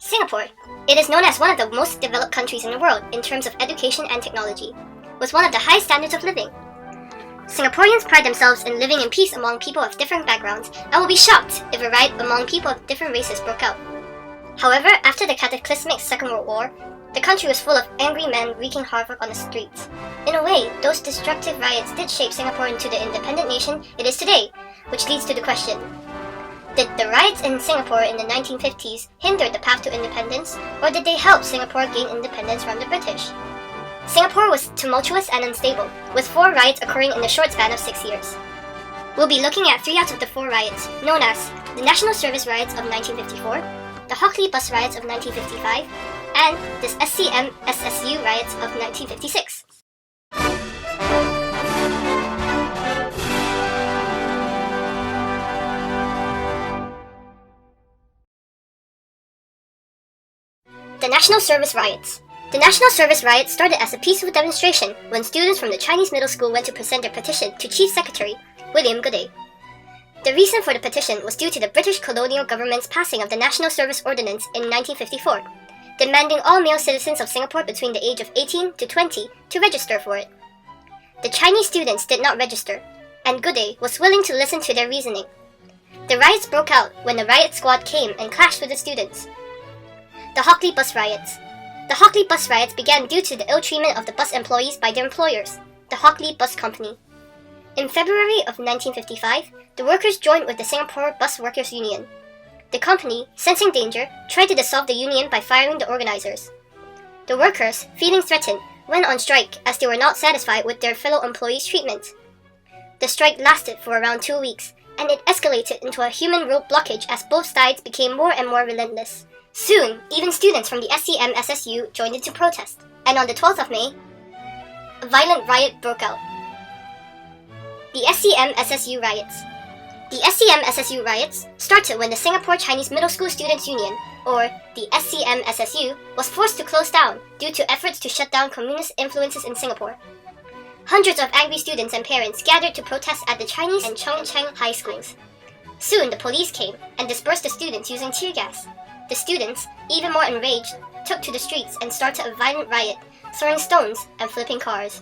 Singapore, it is known as one of the most developed countries in the world in terms of education and technology, with one of the highest standards of living. Singaporeans pride themselves in living in peace among people of different backgrounds and will be shocked if a riot among people of different races broke out. However, after the cataclysmic Second World War, the country was full of angry men wreaking havoc on the streets. In a way, those destructive riots did shape Singapore into the independent nation it is today, which leads to the question: did the riots in Singapore in the 1950s hinder the path to independence, or did they help Singapore gain independence from the British? Singapore was tumultuous and unstable, with 4 riots occurring in the short span of 6 years. We'll be looking at 3 out of the 4 riots, known as the National Service Riots of 1954, the Hockley Bus Riots of 1955, and the SCM-SSU Riots of 1956. The National Service Riots. The National Service Riots started as a peaceful demonstration when students from the Chinese middle school went to present their petition to Chief Secretary William Gooday. The reason for the petition was due to the British colonial government's passing of the National Service Ordinance in 1954, demanding all male citizens of Singapore between the age of 18 to 20 to register for it. The Chinese students did not register, and Gooday was willing to listen to their reasoning. The riots broke out when the riot squad came and clashed with the students. The Hockley Bus Riots. The Hockley Bus Riots began due to the ill treatment of the bus employees by their employers, the Hockley Bus Company. In February of 1955, the workers joined with the Singapore Bus Workers Union. The company, sensing danger, tried to dissolve the union by firing the organizers. The workers, feeling threatened, went on strike as they were not satisfied with their fellow employees' treatment. The strike lasted for around 2 weeks, and it escalated into a human road blockage as both sides became more and more relentless. Soon, even students from the SCM-SSU joined in to protest, and on the 12th of May, a violent riot broke out. The SCM-SSU Riots. The SCM-SSU riots started when the Singapore Chinese Middle School Students' Union, or the SCM-SSU, was forced to close down due to efforts to shut down communist influences in Singapore. Hundreds of angry students and parents gathered to protest at the Chinese and Chung Cheng high schools. Soon, the police came and dispersed the students using tear gas. The students, even more enraged, took to the streets and started a violent riot, throwing stones and flipping cars.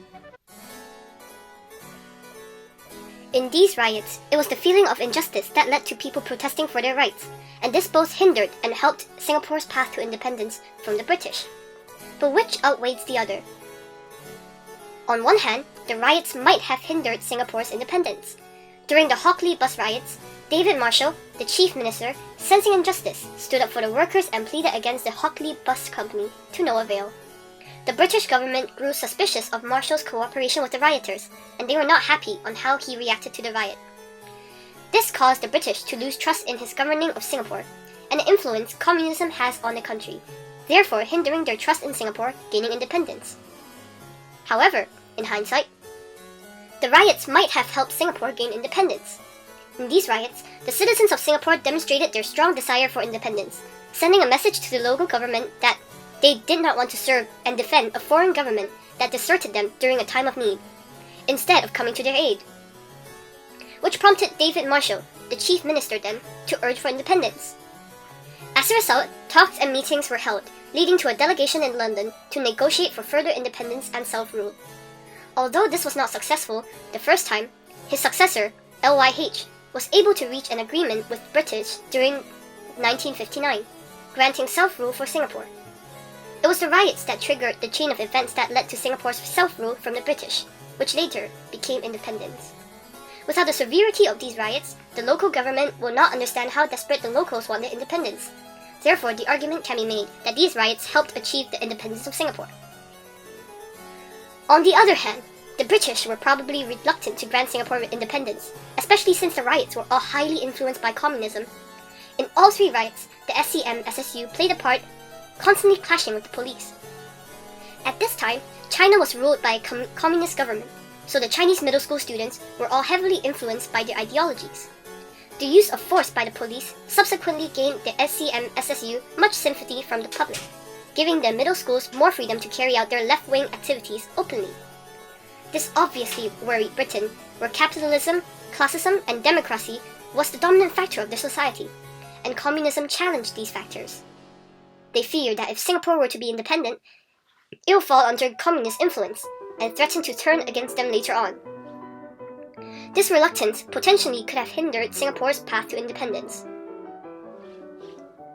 In these riots, it was the feeling of injustice that led to people protesting for their rights, and this both hindered and helped Singapore's path to independence from the British. But which outweighs the other? On one hand, the riots might have hindered Singapore's independence. During the Hockley Bus Riots, David Marshall, the Chief Minister, sensing injustice, stood up for the workers and pleaded against the Hockley Bus Company to no avail. The British government grew suspicious of Marshall's cooperation with the rioters, and they were not happy on how he reacted to the riot. This caused the British to lose trust in his governing of Singapore, and the influence communism has on the country, therefore hindering their trust in Singapore gaining independence. However, in hindsight, the riots might have helped Singapore gain independence. In these riots, the citizens of Singapore demonstrated their strong desire for independence, sending a message to the local government that they did not want to serve and defend a foreign government that deserted them during a time of need, instead of coming to their aid. Which prompted David Marshall, the Chief Minister then, to urge for independence. As a result, talks and meetings were held, leading to a delegation in London to negotiate for further independence and self-rule. Although this was not successful the first time, his successor, LYH, was able to reach an agreement with British during 1959, granting self-rule for Singapore. It was the riots that triggered the chain of events that led to Singapore's self-rule from the British, which later became independence. Without the severity of these riots, the local government will not understand how desperate the locals wanted independence. Therefore, the argument can be made that these riots helped achieve the independence of Singapore. On the other hand, the British were probably reluctant to grant Singapore independence, especially since the riots were all highly influenced by communism. In all 3 riots, the SCM-SSU played a part, constantly clashing with the police. At this time, China was ruled by a communist government, so the Chinese middle school students were all heavily influenced by their ideologies. The use of force by the police subsequently gained the SCM-SSU much sympathy from the public, giving the middle schools more freedom to carry out their left-wing activities openly. This obviously worried Britain, where capitalism, classism, and democracy was the dominant factor of the society, and communism challenged these factors. They feared that if Singapore were to be independent, it would fall under communist influence and threatened to turn against them later on. This reluctance potentially could have hindered Singapore's path to independence.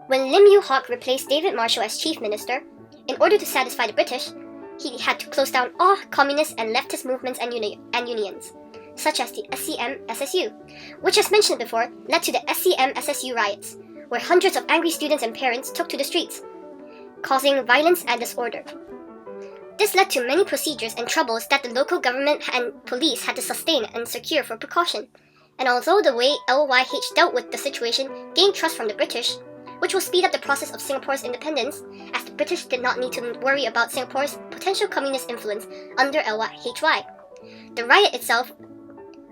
When Lim Yew Hock replaced David Marshall as chief minister, in order to satisfy the British, he had to close down all communist and leftist movements and unions, such as the SCM-SSU, which, as mentioned before, led to the SCM-SSU riots, where hundreds of angry students and parents took to the streets, causing violence and disorder. This led to many procedures and troubles that the local government and police had to sustain and secure for precaution. And although the way LYH dealt with the situation gained trust from the British, which will speed up the process of Singapore's independence, as the British did not need to worry about Singapore's potential communist influence under LYHY. The riot itself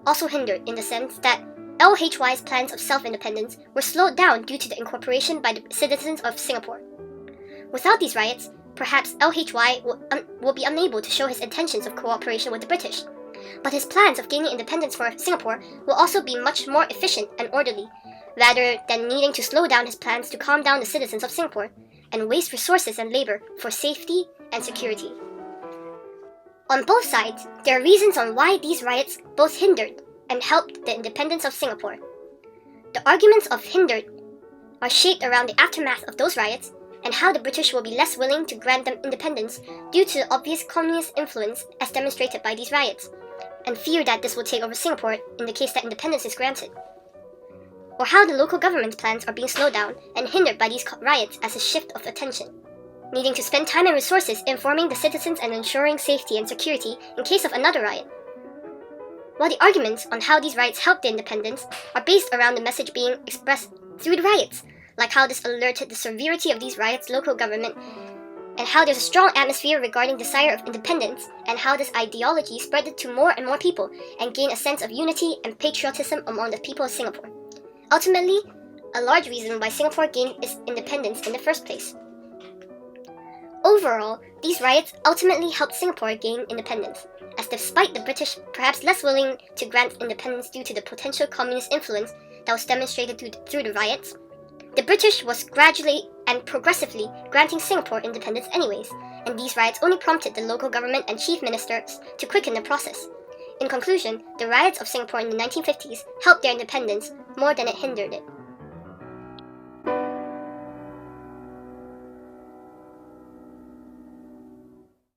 also hindered in the sense that LYHY's plans of self-independence were slowed down due to the incorporation by the citizens of Singapore. Without these riots, perhaps LHY will be unable to show his intentions of cooperation with the British. But his plans of gaining independence for Singapore will also be much more efficient and orderly, rather than needing to slow down his plans to calm down the citizens of Singapore and waste resources and labor for safety and security. On both sides, there are reasons on why these riots both hindered and helped the independence of Singapore. The arguments of hindered are shaped around the aftermath of those riots and how the British will be less willing to grant them independence due to the obvious communist influence as demonstrated by these riots, and fear that this will take over Singapore in the case that independence is granted. Or how the local government's plans are being slowed down and hindered by these riots as a shift of attention, needing to spend time and resources informing the citizens and ensuring safety and security in case of another riot. While the arguments on how these riots helped the independence are based around the message being expressed through the riots, like how this alerted the severity of these riots' local government, and how there's a strong atmosphere regarding desire of independence, and how this ideology spread it to more and more people and gained a sense of unity and patriotism among the people of Singapore. Ultimately, a large reason why Singapore gained its independence in the first place. Overall, these riots ultimately helped Singapore gain independence, as despite the British perhaps less willing to grant independence due to the potential communist influence that was demonstrated through the riots, the British was gradually and progressively granting Singapore independence anyways, and these riots only prompted the local government and chief ministers to quicken the process. In conclusion, the riots of Singapore in the 1950s helped their independence more than it hindered it.